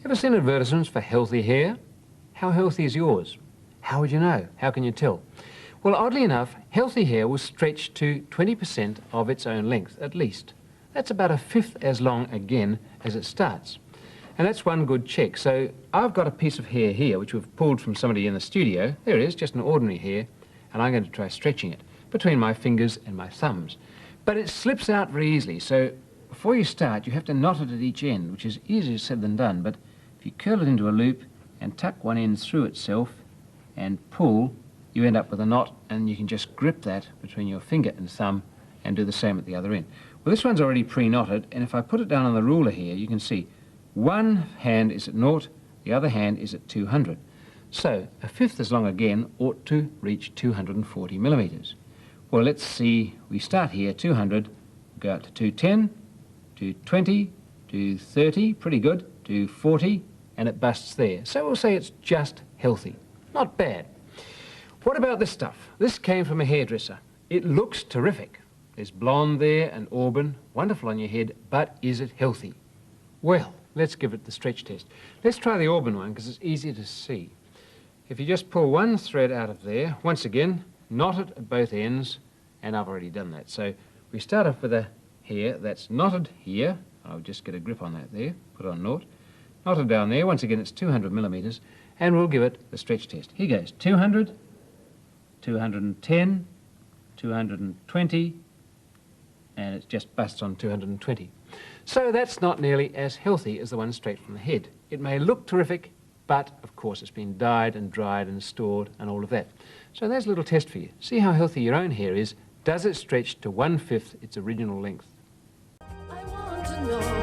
Ever seen advertisements for healthy hair? How healthy is yours? How would you know? How can you tell? Well, oddly enough, healthy hair will stretch to 20% of its own length, at least. That's about a fifth as long again as it starts. And that's one good check. So I've got a piece of hair here, which we've pulled from somebody in the studio. There it is, just an ordinary hair. And I'm going to try stretching it between my fingers and my thumbs. But it slips out very easily. So before you start, you have to knot it at each end, which is easier said than done. But if you curl it into a loop and tuck one end through itself and pull, you end up with a knot, and you can just grip that between your finger and thumb and do the same at the other end. Well, this one's already pre-knotted, and if I put it down on the ruler here, you can see one hand is at 0, the other hand is at 200. So a fifth as long again ought to reach 240 millimeters. Well, let's see. We start here, 200, go out to 210, 220, 230, pretty good, 240, and it busts there. So we'll say it's just healthy. Not bad. What about this stuff? This came from a hairdresser. It looks terrific. There's blonde there and auburn, wonderful on your head, but is it healthy? Well, let's give it the stretch test. Let's try the auburn one because it's easier to see. If you just pull one thread out of there, once again, knot it at both ends, and I've already done that. So we start off with a hair that's knotted here. I'll just get a grip on that there, put it on naught. Knotted down there, once again it's 200 millimeters, and we'll give it the stretch test. Here goes, 200, 210, 220, and it just busts on 220. So that's not nearly as healthy as the one straight from the head. It may look terrific, but of course it's been dyed and dried and stored and all of that. So there's a little test for you. See how healthy your own hair is. Does it stretch to 1/5 its original length? I want to know.